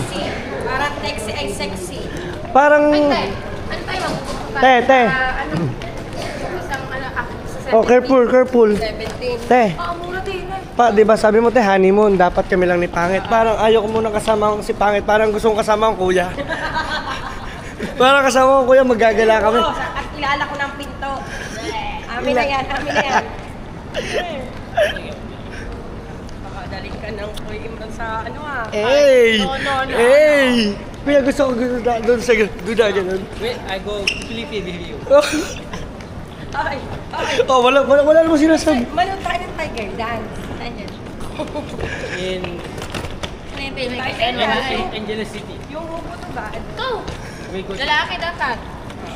Parang sexy ay sexy. Parang... Ay, tay. Ano tayo mag-uupay? Te. Ano? Isang ano, sa Oh, careful. 17. Te. Mura din eh. Pa, di ba sabi mo te, honeymoon, dapat kami lang ni Pangit. Parang ayoko muna kasama si Pangit, parang gusto kong kasama ang kuya. Parang kasama ko kuya, magagala kami. Oo, at kilala ko ng pinto. Amin na yan. Makadaling ka ng Kuya Imran sa ano ah. Hey! No. Hey! Kuya, gusto ko doon sa duda ganun. Wait, I go Philippines with you. Ay. Oh, wala naman sinasabi. Manood tayo ng Tiger Dance. In Angeles City. Yung hubo to ba? Go! We go. Lalaki dapat.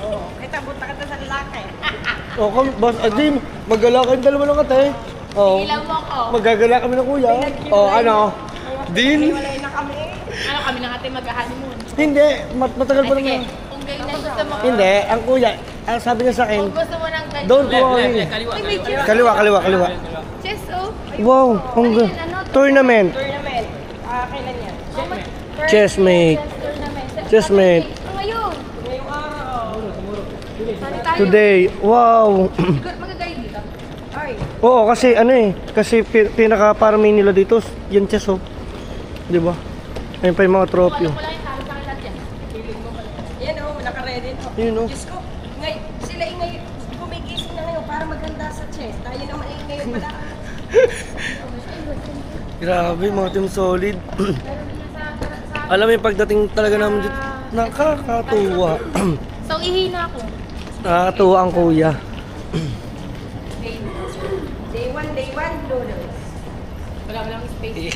Oo. Kita buta ka sa lalaki. Oh, boss, adi, magala kayong dalawa lang ate. Oh, Ilaw mo ako. magagala kami ng kuya. Oh, ano? Deal? Walay na kami. Ano kami na natin mag-honeymoon? Hindi, matagal pa Sige, naman. kung ganyan na gusto mo. Hindi, ang kuya, ang sabi niya sa akin, Kung gusto mo ng ganyan. don't Left, worry. kaliwa. Ay, may chess. Kaliwa. Chess, oh. Wow, ang Ano yan, ano? tournament. Tournament. Kailan yan? Oh, my- Chessmate. Tournament. Chessmate. Oh, ngayon. Ngayong araw. Sali tayo. Today, wow. Siguro magagay dito. Ay. Oo, kasi ano eh, kasi pinaka para main nila dito, yan chess oh. 'Di ba? Ayun pa yung mga trophy. Wala yung talo sa lahat yan. Yan oh, naka-ready to. Yun, oh. Diyos ko, sila ngayon, gumigising na ngayon para maganda sa chess. Tayo naman ay ngayon pala. Grabe, mga team solid. Alam mo yung pagdating talaga namin dito, nakakatuwa. So, ihina ako. Nakakatuwa ang kuya. Day 1, Lulus. Wala space.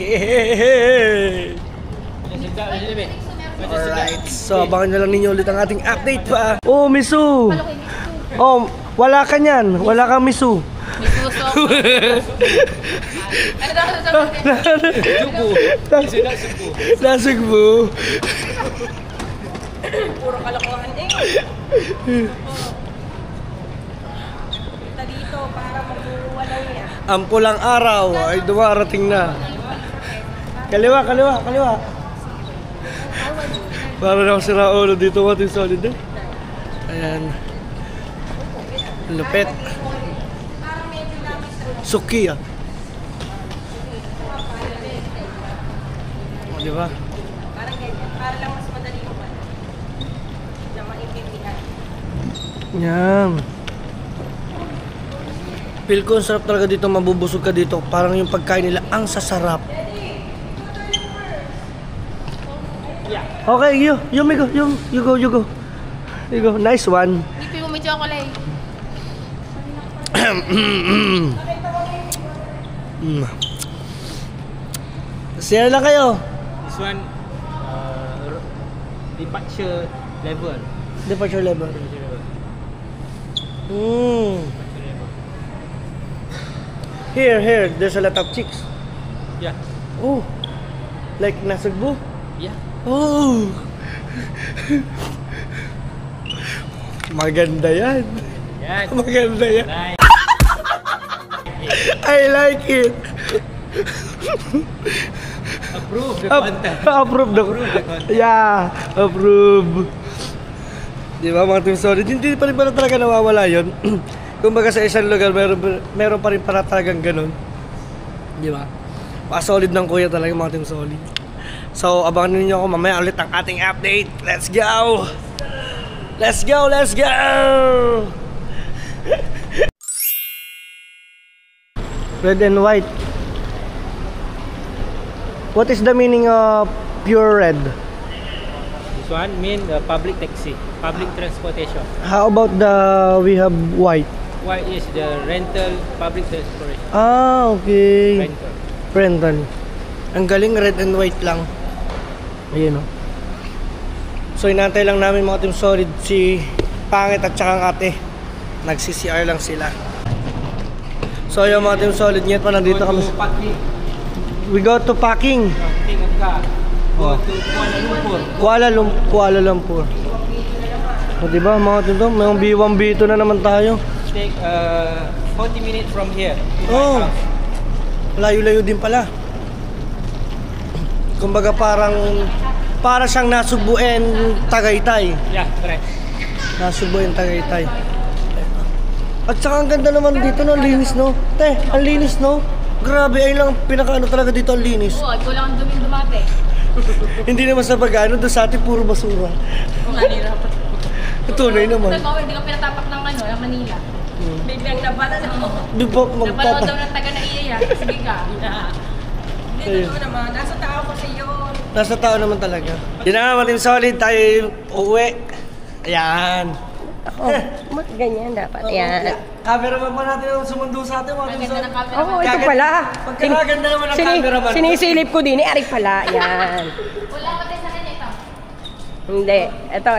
Alright, so abangan nyo lang ninyo ulit ang ating update pa. Oh, Misu! Oh, wala ka nyan. Wala kang Misu. May suso. Ano daw sasabihin? Nasugbo. Puro kalokohan eh. Punta dito para magwalaw niya. Ang pulang araw ay dumarating na. Kaliwa. Para na ako si Raulo dito mga team solid eh. Ayan. Lupit. Suki ah. O, di ba? Parang ganyan. Para lang mas madali mo ba? Na maintindihan. Yan. Feel ko ang sarap talaga dito, mabubusog ka dito. Parang yung pagkain nila, ang sasarap. Okay, you go. You go. Nice one. Hindi mo may chocolate. Share lang kayo. This one, departure level. Departure level. Here, there's a lot of chicks. Yeah. Oh, like Nasugbu? Yeah. Oh! Maganda yan. Yeah. Maganda yan. Nice. I like it. Approve the content. Approve the content. Yeah, approve. Di ba mga team solid? Hindi pa rin pala talaga nawawala yun. Kumbaga sa isang lugar, meron pa rin para talagang ganun. Di ba? Pa-solid ng kuya talaga mga team solid. So, abangan ninyo ako mamaya ulit ang ating update. Let's go! Red and white. What is the meaning of pure red? This one mean the public taxi, public transportation. How about we have white? White is the rental public transportation. Ah, okay. Rental. Rental. Ang galing, red and white lang. Ayun o. So inantay lang namin mga team solid si Pangit at saka ang ate. Nag-CCR lang sila. So yung mga team solid, ngayon pa nandito kami. We go to packing. Take a car. Go to Kuala Lumpur. Kuala Lumpur. O diba mga team to, may B1, B2 na naman tayo. Take 4 40 minutes from here. Oh, layo-layo din pala. Kumbaga para siyang Nasubuan Tagaytay. Yeah, correct. Nasubuan Tagaytay. At saka ang ganda naman dito, no? Linis, no? Te, ang linis, no? Grabe, ayun lang pinakaano talaga dito, ang linis. Oo, ikaw lang ang duming-dumate. Hindi naman sa bagano, doon sa atin puro basura. Nanirapat. Tunay naman. Ikaw, hindi ka pinatapak ng ng Manila. Biglang nabala na ako. Di ba Napanood daw ng taga na iya. Sige ka. Hindi totoo naman. Nasa tao kasi yun. Nasa tao naman talaga. Yun na nga, Team Solid, tayo uuwi. Ayan. Ako, ganyan dapat. Yan. Cameraman pa natin ang sumundo sa atin, mga Ang Team ganda Solid. ng camera. Oo, ito pala. Pagkakaganda naman ang cameraman. Sinisilip ko din. Ari pala. Yan. Wala pa tayo sa kanya ito. Hindi. Ito.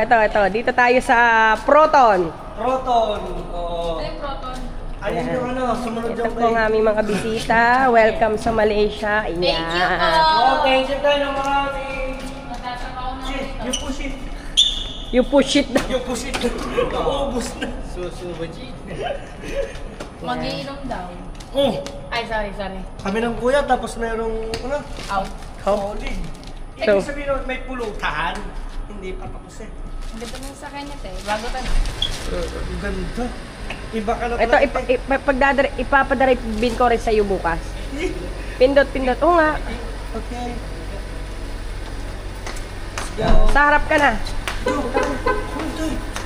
Dito tayo sa Proton. Proton. Oo. Ano yung proton? Ayun yung sumunod Ito yung po ang aming mga bisita. Welcome sa Malaysia. Thank you po. Yan. Oh, thank you tayo ng marami. Nagtatrabaho na Shit, dito. you push it. You push it. You push it. Naubos na. Susu baji. Mag-iinom daw. Oh, Ay, sorry. kami ng kuya, tapos merong, Out. solid. So- Ibig sabihin nun, may pulutan. Hindi pa tapos eh. Ang ganda ng sa kanya, te. Bago ka na. Ang ganda. Iba ka na Ito, ipapadaripin ko rin sa iyo bukas. Pindot. Oo nga. Okay. Sa harap ka na.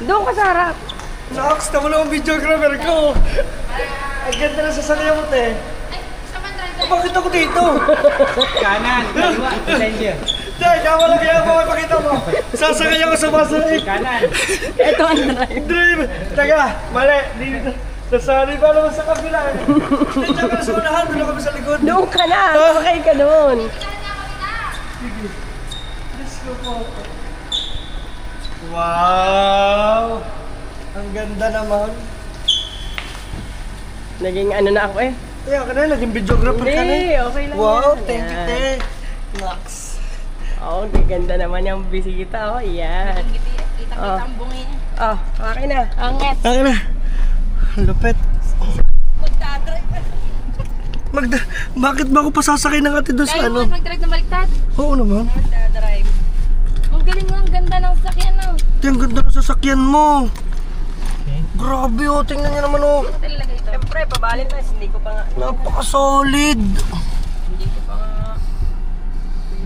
Doon ka sa harap. Naks, tama na ang videographer ko. Ang ganda na sasakyan mo, te. Ay, sa man-drive. Bakit ako dito? Kanan, kaliwa, passenger. Dahil, kama lang kaya ako makipakita mo. Sasakay ako sa bus. Kanan. Ito ang drive. Drive! Taga, mali. Dito. Nasali pa naman sa kabila. Dito ka na sa unahan, doon kami sa likod. Doon ka na. Okay ka doon. Let's go po. Wow! Ang ganda naman. Naging ano na ako eh. Kaya ka na, naging videographer ka na. Hindi, okay lang Wow, yan. thank you, Yan. te. Naks. Oh, ganda naman yung bisita. Oh, yan. Kita-kita ang bungi niya. Oh, okay na. Anget. Taka na. Lupet. Bakit ba ako pasasakay ng ate doon sa Kaya ano? mo mag-drive na baliktad. Oo naman. Drive. Ang galing mo, ang ganda ng sakyan na. Ate, ang ganda ng sasakyan mo. Grabe oh, tingnan niyo naman oh. Ano talaga ito? Siyempre, pa-Valentine's, hindi ko pa nga. Napaka-solid. Hindi ko pa nga.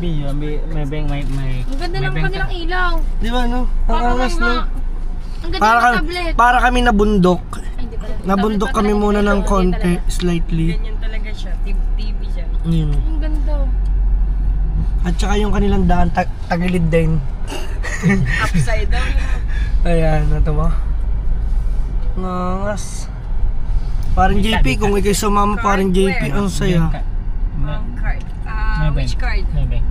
Video, may bank, may Ang ganda ng kanilang ilaw. Di ba no? Ang Parang angas no? Ang ganda ng tablet. Para kami nabundok. Ay, hindi pala. Nabundok kami muna ng konti, slightly. Ganyan talaga siya. TV siya. Yun. Ang ganda. At saka yung kanilang daan, tagilid din. Upside down. Ayan, ito ba? Nangas. Parang JP, kung ikay sumama parang JP, ang saya. Ang card. Which card? May bank.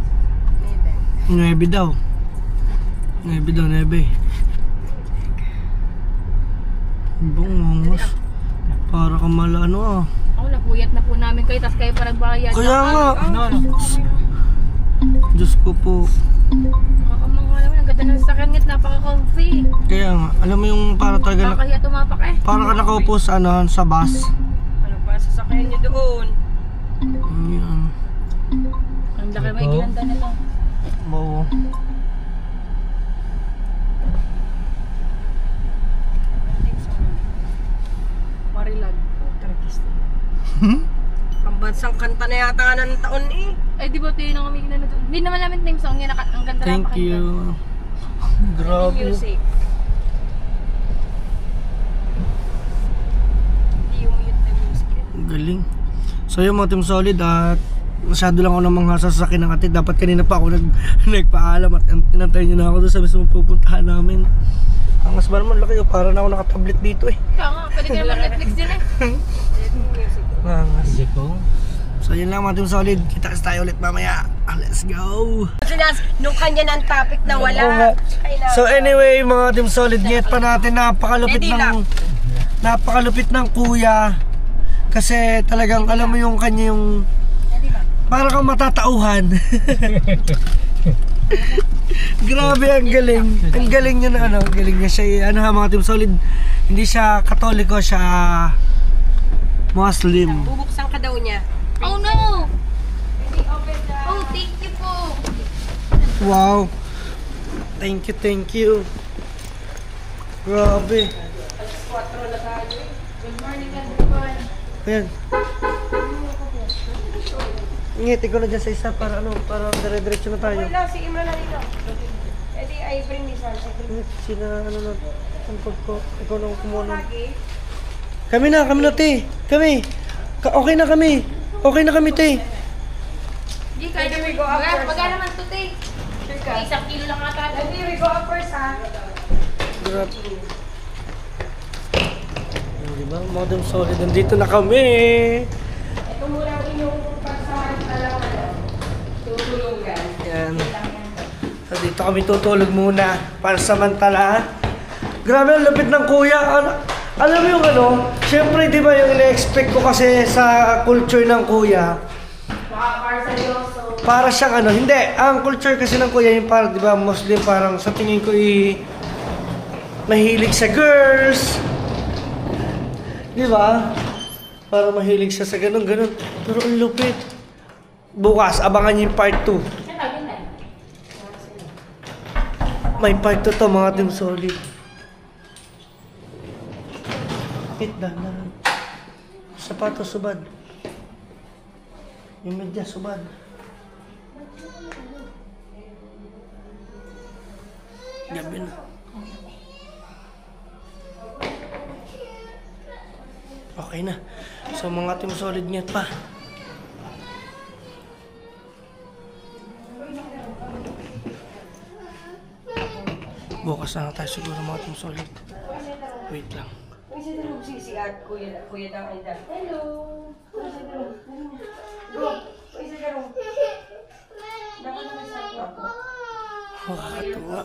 9 daw. 9 daw, 9. Bong, angas. Para ka malano ah. Ako, napuyat na po namin kayo, tapos kayo parang bayad. Kaya nga. No. Diyos ko po. Kakamangha naman, ang ganda ng sakyan ngayon, napaka-comfy. Kaya nga, alam mo yung para talaga na, Kakahiya tumapak eh. para ka nakaupo sa ano, sa bus. Ano pa, sasakyan niyo doon? Ayan. Ang laki may ginanda nito. Oo. Marilag. Pambansang kanta na yata nga ng taon eh. Ay, di ba tayo nang kami ginano doon? Hindi naman namin theme song yan, ang ganda Thank napakinggan. you. Grabe. Music. Hindi yung mute na music. Galing. So yung mga Team Solid at masyado lang ako namang sasakyan ng ate. Dapat kanina pa ako nagpaalam at inantay niyo na ako doon sa mismo pupuntahan namin. Ang mas ba naman laki, para na ako nakatablet dito eh. Kaya nga, pwede ka naman Netflix din eh. Angas. Sige ko. So yun lang mga Team Solid. Kita tayo ulit mamaya. Let's go. Nung kanya ng topic na wala. Oo nga. Ay, na. So anyway mga Team Solid, ngayat pa natin napakalupit ng kuya. Kasi talagang alam mo yung kanya yung para kang matatauhan. Grabe, ang galing. Ang galing niya na ano, galing niya siya. Ano ha mga Team Solid, hindi siya Katoliko, siya Muslim. Bubuksan ka daw niya. Oh no! Oh, thank you po. Wow. Thank you. Grabe. Good morning, everyone. Ayan. Ingit, ikaw na dyan sa isa para dire-diretso na tayo. Wala, si Imran na dito. Edi, I bring this one. Ingit, sila ang ko. Ikaw na kumuha nun. Kami na, te. Okay na kami, te. Hindi, kaya we go up first, Magkano naman to, te? Sure ka? Isang kilo lang ata. Edi, we go up first, ha? Grabe. Diba? Modern solid. Nandito na kami. Ito muna ang inyong pagsamantalaman. Tutulungan. Yan. So, dito kami tutulog muna. Para samantala. Grabe ang lupit ng kuya. Alam mo yung siyempre di ba yung ina-expect ko kasi sa culture ng kuya. Para siyang hindi. Ang culture kasi ng kuya yung parang di ba Muslim parang sa tingin ko mahilig sa girls. Di ba? Para mahilig siya sa ganun. Pero ang lupit. Bukas, abangan niyo yung part 2. May part 2 to mga Team Solid. Dahan. Sapatos subad. Yung medya subad. Gabi na. Okay na. So mga Team Solid niya pa. Bukas na tayo siguro mga Team Solid. Wait lang. Isa na lang si Ate, kuya daw ay dad. Hello! Isa na lang. Go! Isa na lang. Dapat naman sa ako. Nakakatuwa.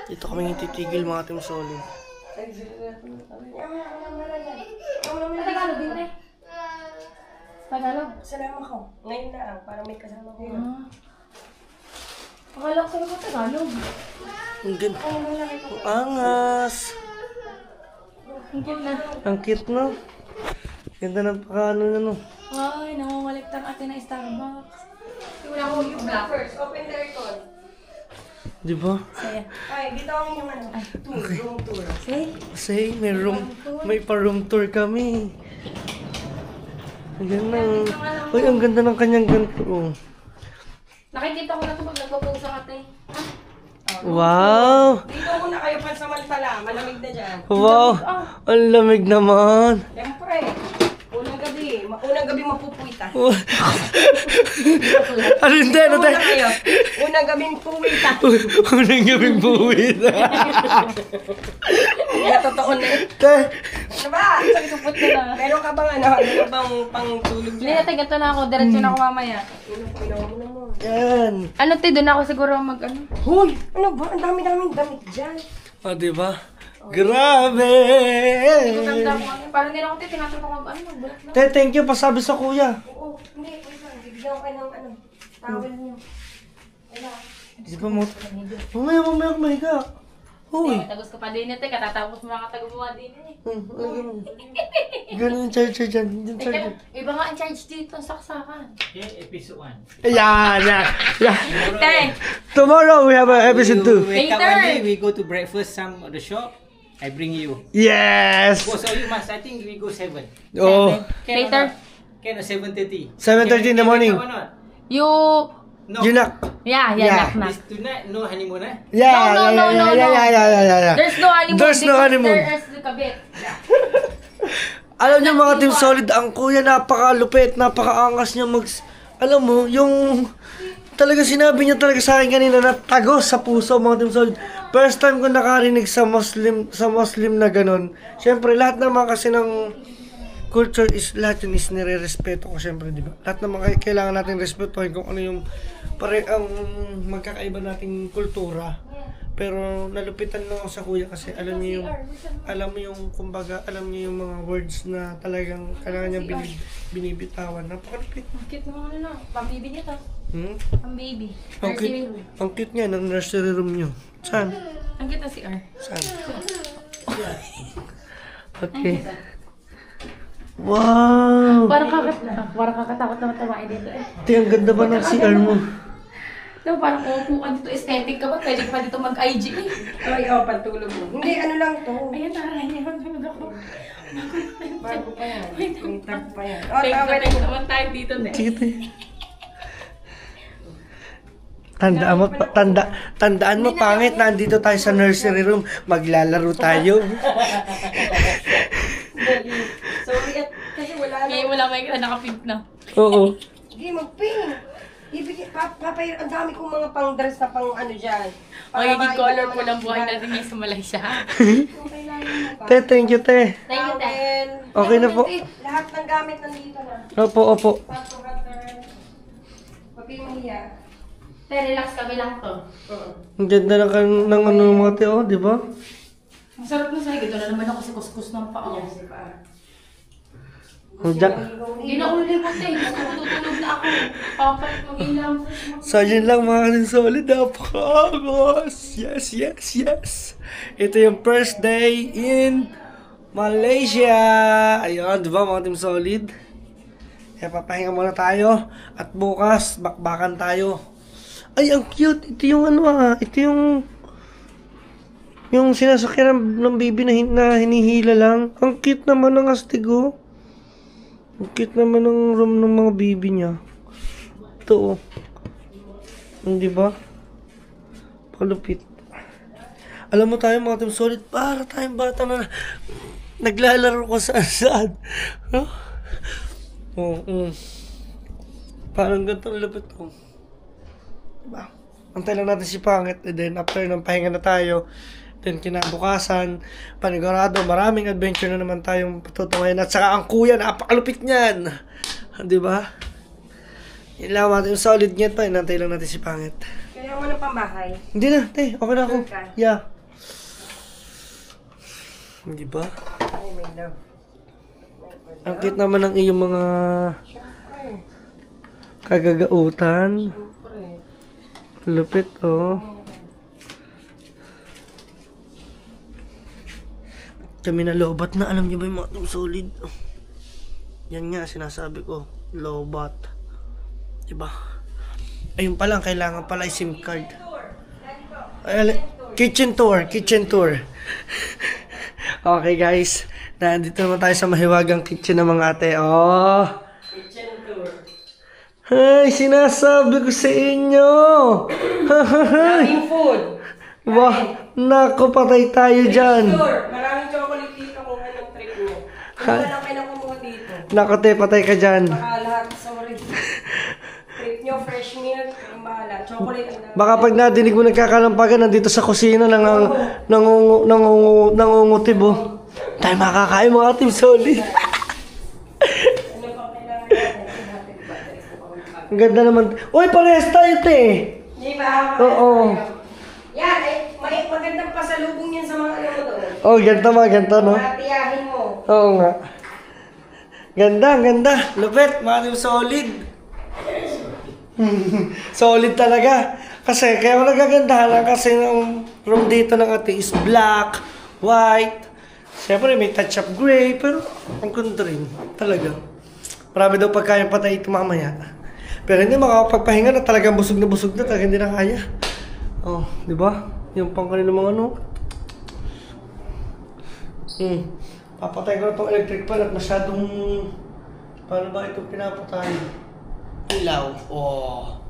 Dito kami titigil mga Team Solid. Tagalog din, te. Tagalog. Salamat ko. Ngayon na para may kasama ko. Akala ko sa'yo mo Tagalog. Ang ganda. Ang angas. Ang cute na. Ang cute, no? Ganda ng pakaano na, no? Ay, nangunguliktang ate ng Starbucks. Wala ko yung black. First, open the aircon. Di ba? Saya. Ay, dito ang inyong tour, room tour. Say? Kasi may pa-room tour kami. Ayan na. Uy, ang ganda ng kanyang ganito. Oh. Nakikita ko na ito pag nagpo-post ang ate. Wow! Dito muna kayo pansamantala. Malamig na dyan. Wow! Ang lamig naman. Siyempre, unang gabi mapupuwitan. Ano hindi? Ano Una tayo? kayo. Unang gabing puwitan. Unang gabing buwid. Kaya totoo na eh. Ano ba? Supot ka na. Meron ka bang meron ka bang pang tulog Hindi dyan? natin, ganito na ako. Diretso na ako mamaya. Pinaw mo na mo. Yan. Ano, te? Doon ako siguro mag-ano. Hoy! Ano ba? Ang dami-daming damit dyan. O, diba? Grabe! Maganda ko ano. Parang hindi na ako, te. Tinatanong ko mag-ano. Magbulat na. Te, thank you. Pasabi sa kuya. Oo, hindi. Wait lang. Bibigyan ko kayo ng towel niyo. Wala. Di ba mo? Mamaya kumahiga. Uy. Tagos ka pa din ito. Katatapos mo mga tagumawa din eh. Ganun yung charger dyan. Yung charger. Iba nga ang charge dito. Saksakan. Okay, episode 1. Yeah. Te! Tomorrow we have episode 2. Wake up Later. one day, we go to breakfast some of the shop. I bring you. Yes! Oh, so you must, I think we go 7. Oh, Later. Can 7:30. 7:30 in the morning. Can we wake up or not? You... No. Junak. Yeah, Yeah. knock. This tonight, no honeymoon, eh? Yeah. No. There's There's no honeymoon. There's no because honeymoon. There is the kabit. Alam niyo mga Team Solid, ang kuya napakalupit, napakaangas niya alam mo, yung talaga sinabi niya talaga sa akin kanina na tagos sa puso mga Team Solid. First time ko nakarinig sa Muslim na ganun. Siyempre, lahat naman kasi ng culture is, lahat yun is nire-respeto ko siyempre, di ba? Lahat naman kailangan natin respetuhin kung ano yung ang magkakaiba nating kultura. Pero nalupitan lang ako sa kuya kasi alam niyo yung kumbaga, alam niyo yung mga words na talagang kailangan niya binibitawan. Napakalupit. Ang cute mo ano. Pang-baby niya to. Ang baby. Ang cute niya ng nursery room niyo. Saan? Ang cute na si R. Saan? Okay. Wow! Parang kakatakot naman tumain dito eh. Ate, ang ganda ba ng CR mo? Diba, parang kung dito aesthetic ka ba, pwede ka pa dito mag-IG eh. Ay, pantulog mo. Hindi, ano lang to. Ayan, taray niya, magtulog ako. Bago pa yan. May tag pa yan. Thank naman tayo dito, ne. Sige, te. Tandaan mo, pangit, nandito tayo sa nursery room, maglalaro tayo. Sorry, at kasi wala na. Kaya wala may naka-pink na. Oo. Hindi, mag-pink. Ibigay, papayar, ang dami kong mga pang-dress na pang ano dyan. Magiging colorful ang buhay natin ngayon sa Malaysia. Te, thank you, te. Thank you, te. Okay na po. Lahat ng gamit nandito na. Opo, opo. Pato cutter, papilya. Te, relax kami lang to. Ang ganda ng ano mga te, oh, di ba? Ang sarap na sa'yo. Ito na naman ako sa kuskus ng paa. Hindi na ulo lipat eh. Matutulog na ako. Papalit mag-ilang. So, yun lang mga solid. Napaka-agos. Yes, yes, yes. Ito yung first day in Malaysia. Ayun, di ba mga team solid? Kaya papahinga muna tayo. At bukas, bakbakan tayo. Ay, ang cute. Ito yung ano ito yung sinasakyan ng baby na hinihila lang. Ang cute naman ng astigo. Ang cute naman ng room ng mga baby niya. Ito, oh. Hindi ba? Palupit. Alam mo tayo mga team solid, para tayong bata na naglalaro ko saan. No? Oo. Parang ganito ang lupit ko. Diba? Antay lang natin si Pangit. And then after ng pahinga na tayo, then kinabukasan, panigurado, maraming adventure na naman tayong patutungayin. At saka ang kuya, napakalupit niyan. Di ba? Yan lang natin yung solid niyan pa. Inantay lang natin si Pangit. Kaya mo ng pambahay. Hindi na, te. Okay na ako. Okay. Yeah. Di ba? Ay, may love. Ang cute naman ng iyong mga kagagautan. Lupit, oh. Kami na lobat na, alam niyo ba yung mga team solid? Yan nga, sinasabi ko, lobat. Diba? Ayun pa lang, kailangan pala yung SIM card. Kitchen tour. Okay guys, nandito naman tayo sa mahiwagang kitchen ng mga ate. Oh! Kitchen tour. Ay, sinasabi ko sa inyo! Maraming food. Wah, naku, patay tayo dyan. Sure, maraming chocolate dito kung anong trip mo. Wala lang kayo kumuha dito. Naku, te, patay ka dyan. Baka lahat, sorry. Trip nyo, fresh milk, ang bahala. Chocolate ang dami. Baka pag nadinig mo nagkakalampagan, nandito sa kusina nangungutib, oh. Tayo makakain mga team solid. Ano pa kailangan natin? Ang ganda naman. Uy, parehas tayo, te. Di ba? Oo. Yan, may magandang pasalubong yan sa mga ano mo doon. Oh, ganda, no? Mga tiyahin mo. Oo nga. Ganda. Lupit, mga team solid. Solid talaga. Kasi, kaya ako nagagandahan lang kasi ng room dito ng ate is black, white. Siyempre, may touch of gray, pero ang ganda rin. Talaga. Marami daw pagkain patay ito mamaya. Pero hindi makakapagpahinga na talagang busog na talaga hindi na kaya. Oh, di ba? Yung pang kanila mga ano. Papatay ko na itong electric pan at masyadong... Paano ba ito pinapatay? Ilaw. Oh.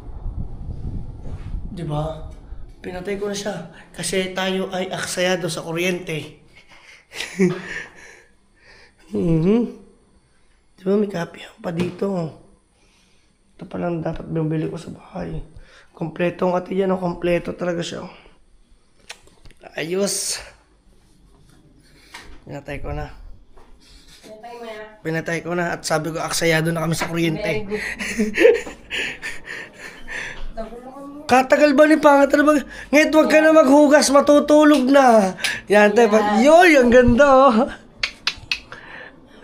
Di ba? Pinatay ko na siya. Kasi tayo ay aksayado sa kuryente. Di ba may kape pa dito? Ito pa lang dapat bumili ko sa bahay. Kompletong ati yan. Kompleto talaga siya. Ayos. Pinatay ko na. Pinatay ko na. At sabi ko, aksayado na kami sa kuryente. Katagal ba ni Pangit? Ano ba? Ngayon, huwag ka na maghugas. Matutulog na. Yan, tayo. Yoy, ang ganda, oh.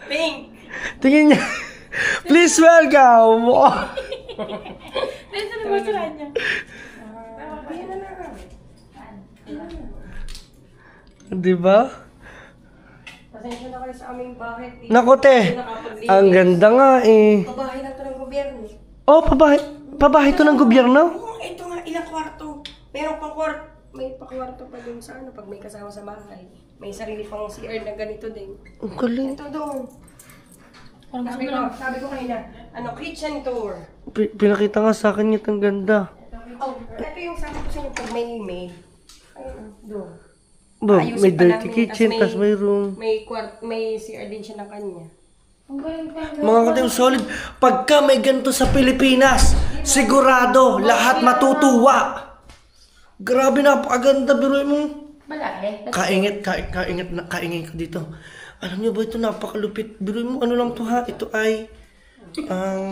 Pink! Tingin niya. Please welcome. Nasa na ba sila niya? Di ba? Pasensya na kayo sa aming bahay. Naku, te. Ang ganda nga eh. Pabahay lang to ng gobyerno. Oh, pabahay to ng gobyerno? Oo, ito nga, ilang kwarto. Meron pang kwarto. May pakwarto pa dun sa ano, pag may kasama sa bahay. May sarili pang CR na ganito din. Ang galing. Ito doon. Sabi ko kanina, kitchen tour. Pinakita nga sa akin ito, ang ganda. Oh, ito yung sabi ko sa inyo, pag may maid. Ayun, doon. Ba, Ayusin may pa dirty namin, kitchen, tas tas may room. May CR din siya ng kanya. Mga katim solid, pagka may ganito sa Pilipinas, sigurado, lahat matutuwa. Grabe, napakaganda, biruin mo. Malaki. Kaingit ko dito. Alam niyo ba ito, napakalupit. Biruin mo, ano lang to ha? Ito ay ang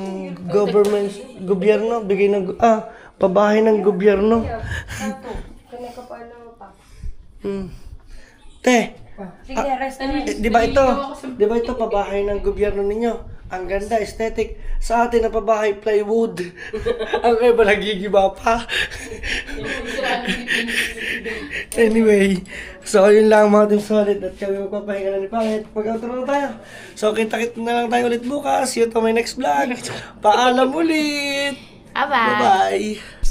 gobyerno, bigay ng, pabahay ng gobyerno. Ito, kanay ka pa lang pa. Te, Sige, rest na rin. di ba ito pabahay ng gobyerno ninyo? Ang ganda, aesthetic. Sa atin na pabahay, plywood. Ang iba nagigiba pa. Anyway, so yun lang mga team solid at kami magpapahinga na ni Pangit. Mag-outro na tayo. So kita-kit na lang tayo ulit bukas. See you to my next vlog. Paalam ulit! Bye-bye! Bye-bye!